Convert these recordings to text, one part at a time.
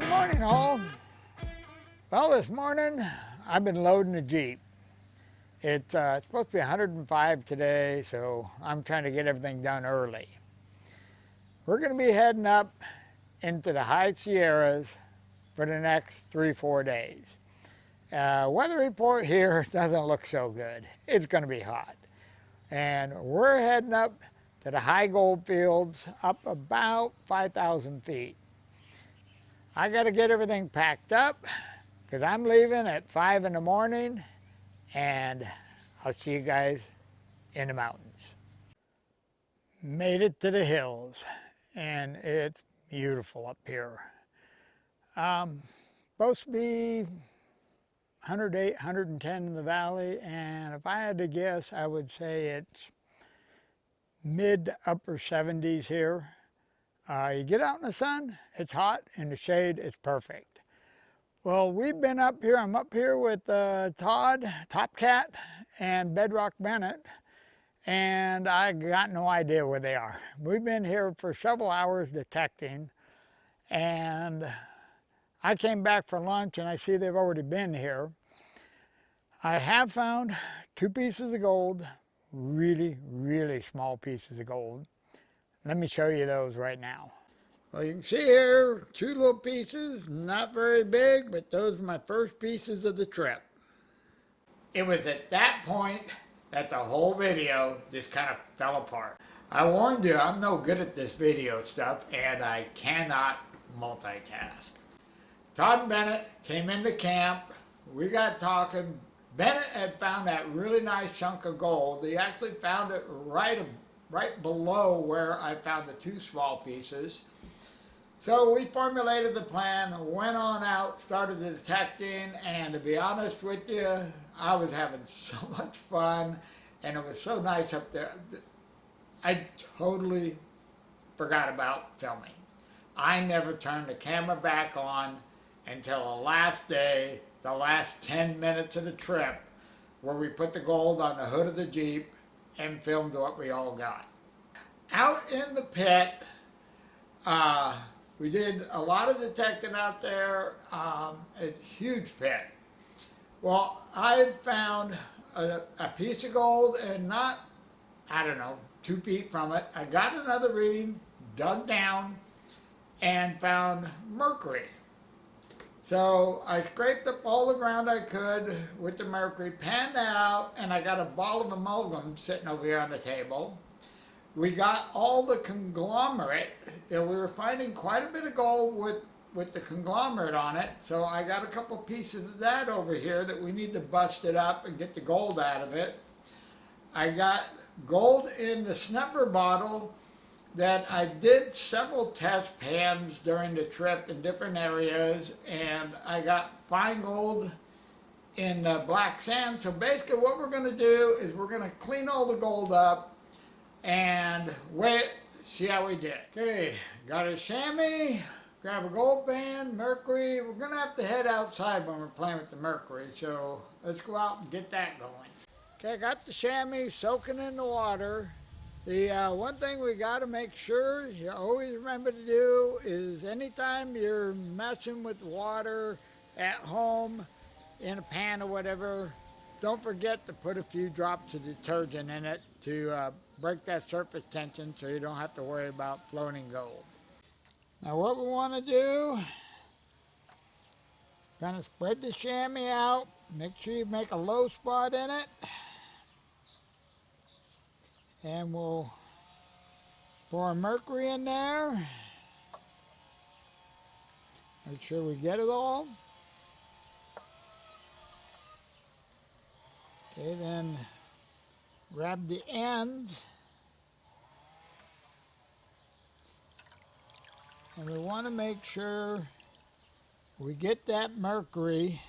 Good morning, all. Well, this morning I've been loading the Jeep. It's supposed to be 105 today, so I'm trying to get everything done early. We're going to be heading up into the high Sierras for the next 3-4 days. Weather report here doesn't look so good. It's going to be hot. And we're heading up to the high gold fields up about 5,000 feet. I got to get everything packed up because I'm leaving at 5 in the morning, and I'll see you guys in the mountains. Made it to the hills, and it's beautiful up here. Supposed to be 108, 110 in the valley, and if I had to guess, I would say it's mid to upper 70s here. You get out in the sun, it's hot. In the shade, it's perfect. Well, we've been up here. I'm up here with Todd, Topcat, and Bedrock Bennett, and I got no idea where they are. We've been here for several hours detecting, and I came back for lunch, and I see they've already been here. I have found 2 pieces of gold, really, really small pieces of gold. Let me show you those right now. Well, you can see here 2 little pieces, not very big, but those are my first pieces of the trip. It was at that point that the whole video just kind of fell apart. I warned you, I'm no good at this video stuff, and I cannot multitask. Todd and Bennett came into camp. We got talking. Bennett had found that really nice chunk of gold. He actually found it right below where I found the 2 small pieces. So we formulated the plan, went on out, started detecting, and to be honest with you, I was having so much fun, and it was so nice up there. I totally forgot about filming. I never turned the camera back on until the last day, the last 10 minutes of the trip, where we put the gold on the hood of the Jeep and filmed what we all got. Out in the pit, we did a lot of detecting out there. A huge pit. Well, I found a piece of gold, and not, I don't know, 2 feet from it. I got another reading, dug down, and found mercury. So I scraped up all the ground I could with the mercury, panned out, and I got a ball of amalgam sitting over here on the table. We got all the conglomerate, and we were finding quite a bit of gold with the conglomerate on it. So I got a couple pieces of that over here that we need to bust it up and get the gold out of it. I got gold in the snuffer bottle that I did several test pans during the trip in different areas, and I got fine gold in black sand. So basically what we're going to do is we're going to clean all the gold up and weigh it, see how we did. Okay, got a chamois, grab a gold band, mercury. We're going to have to head outside when we're playing with the mercury, so let's go out and get that going. Okay, I got the chamois soaking in the water. The one thing we got to make sure you always remember to do is anytime you're messing with water at home in a pan or whatever, don't forget to put a few drops of detergent in it to break that surface tension so you don't have to worry about floating gold. Now what we want to do, kind of spread the chamois out, make sure you make a low spot in it. And we'll pour our mercury in there. Make sure we get it all. Okay, then grab the ends. And we want to make sure we get that mercury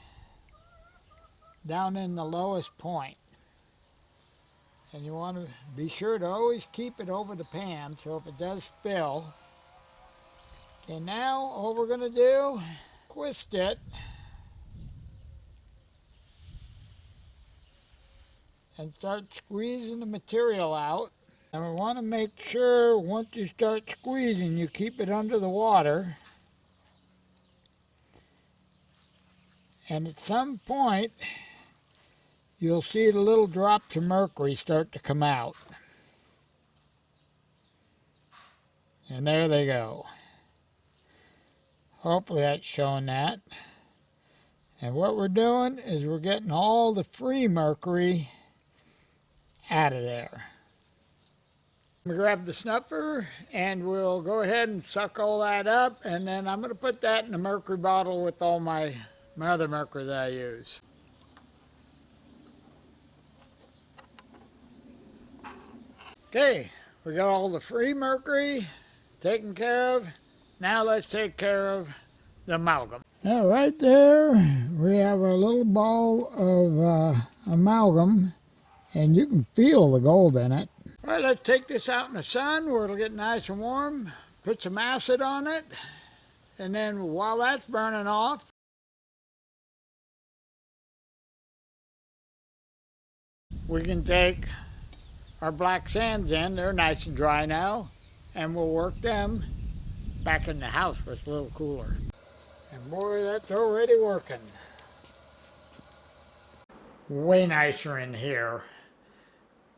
down in the lowest point. And you want to be sure to always keep it over the pan, so if it does spill. Okay, now all we're going to do, twist it. And start squeezing the material out. And we want to make sure once you start squeezing, you keep it under the water. And at some point, you'll see the little drops of mercury start to come out. And there they go. Hopefully that's showing that. And what we're doing is we're getting all the free mercury out of there. We grab the snuffer and we'll go ahead and suck all that up, and then I'm going to put that in a mercury bottle with all my other mercury that I use. Okay, we got all the free mercury taken care of. Now let's take care of the amalgam. Now right there we have a little ball of amalgam, and you can feel the gold in it. All right, let's take this out in the sun where it'll get nice and warm. Put some acid on it, and then while that's burning off, we can take our black sands in. They're nice and dry now, and we'll work them back in the house where it's a little cooler. And boy, that's already working. Way nicer in here.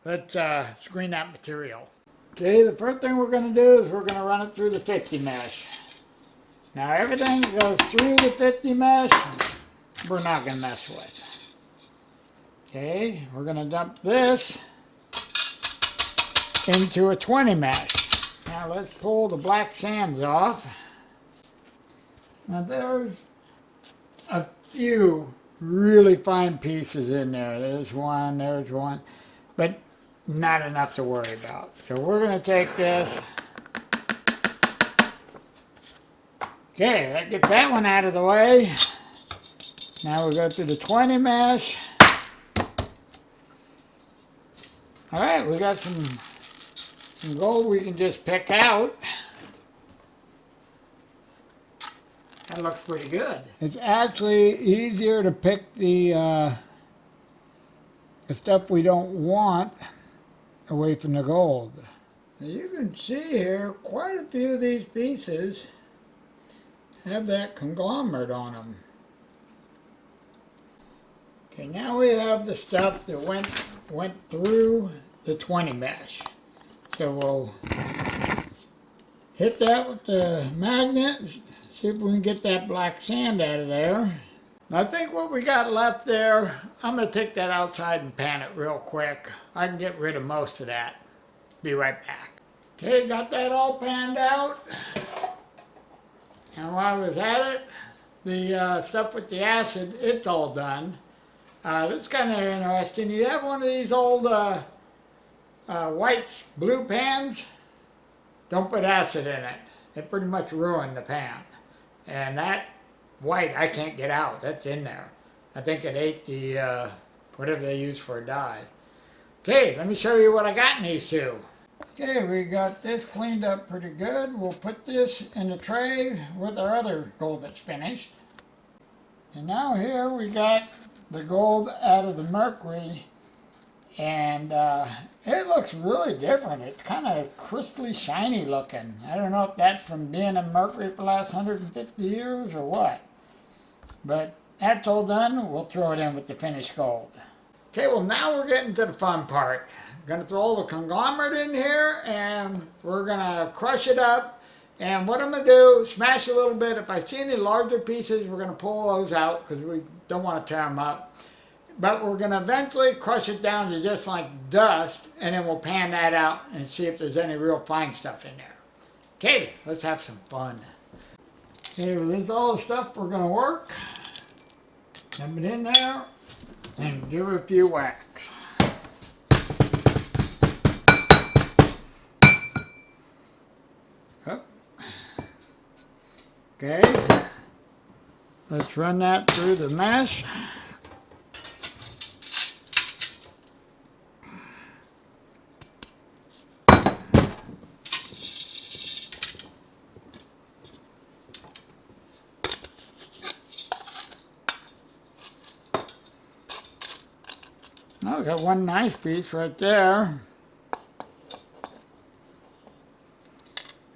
Let's screen that material. Okay, the first thing we're going to do is we're going to run it through the 50 mesh. Now everything that goes through the 50 mesh, we're not going to mess with. Okay, we're going to dump this into a 20 mesh. Now let's pull the black sands off. Now there's a few really fine pieces in there. There's one, but not enough to worry about. So we're going to take this. Okay, that gets that one out of the way. Now we go through the 20 mesh. All right, we got some gold we can just pick out. That looks pretty good. It's actually easier to pick the stuff we don't want away from the gold. Now you can see here quite a few of these pieces have that conglomerate on them. Okay, now we have the stuff that went through the 20 mesh. So we'll hit that with the magnet, see if we can get that black sand out of there. I think what we got left there, I'm going to take that outside and pan it real quick. I can get rid of most of that. Be right back. Okay, got that all panned out. And while I was at it, the stuff with the acid, it's all done. That's kind of interesting. You have one of these old white blue pans, don't put acid in it. It pretty much ruined the pan. And that white I can't get out. That's in there. I think it ate the whatever they use for a dye. Okay, let me show you what I got in these two. Okay, we got this cleaned up pretty good. We'll put this in the tray with our other gold that's finished. And now here we got the gold out of the mercury, and it looks really different. It's kind of crisply shiny looking. I don't know if that's from being in mercury for the last 150 years or what. But that's all done. We'll throw it in with the finished gold. Okay, well now we're getting to the fun part. I'm going to throw all the conglomerate in here and we're going to crush it up. And what I'm going to do, smash a little bit. If I see any larger pieces, we're going to pull those out because we don't want to tear them up. But we're going to eventually crush it down to just like dust, and then we'll pan that out and see if there's any real fine stuff in there. Okay, let's have some fun. Okay, well, this is all the stuff we're going to work. Dump it in there and give it a few whacks. Up. Okay, let's run that through the mesh. Now we got one nice piece right there.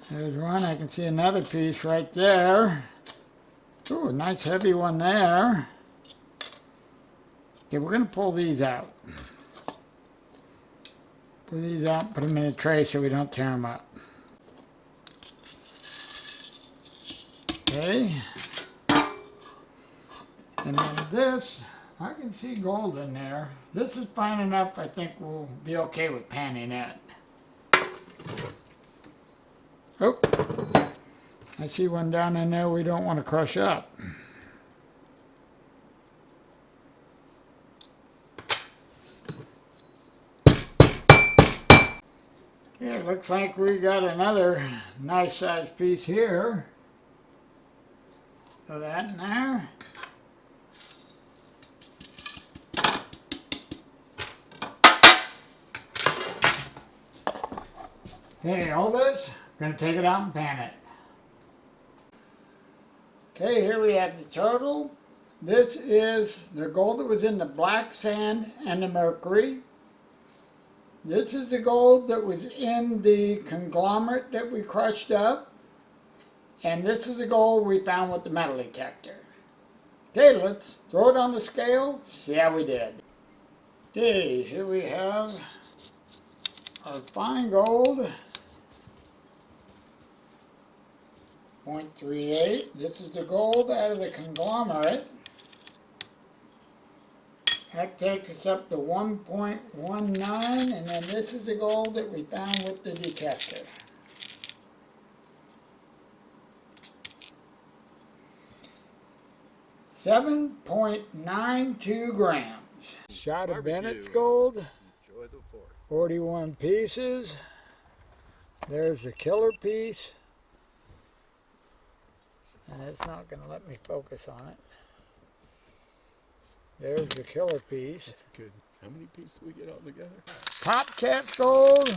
There's one. I can see another piece right there. Ooh, a nice heavy one there. Okay, we're going to pull these out. Pull these out and put them in a tray so we don't tear them up. Okay. And then this, I can see gold in there. This is fine enough. I think we'll be okay with panning it. Oh, I see one down in there we don't want to crush up. Okay, it looks like we got another nice sized piece here. So that in there. Okay, all this, I'm going to take it out and pan it. Okay, here we have the total. This is the gold that was in the black sand and the mercury. This is the gold that was in the conglomerate that we crushed up. And this is the gold we found with the metal detector. Okay, let's throw it on the scale, see how we did. Okay, here we have our fine gold. 0.38. This is the gold out of the conglomerate. That takes us up to 1.19, and then this is the gold that we found with the detector. .92 grams. Shot of Bennett's gold. Enjoy the 41 pieces. There's the killer piece. And it's not going to let me focus on it. There's the killer piece. That's good. How many pieces did we get all together? Top Cat's gold.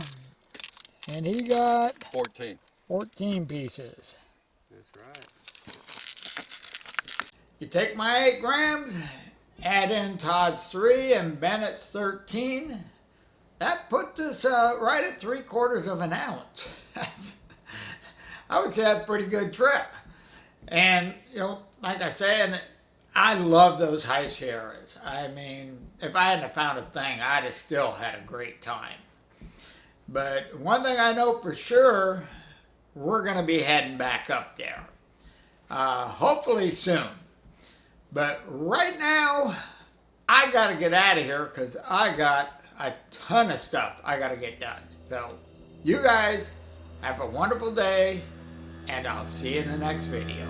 And he got 14 pieces. That's right. You take my 8 grams, add in Todd's 3 and Bennett's 13. That puts us right at 3/4 of an ounce. I would say that's a pretty good trip. And, you know, like I said, I love those high Sierras. I mean, if I hadn't found a thing, I'd have still had a great time. But one thing I know for sure, we're going to be heading back up there. Hopefully soon. But right now, I got to get out of here because I got a ton of stuff I got to get done. So, you guys have a wonderful day, and I'll see you in the next video.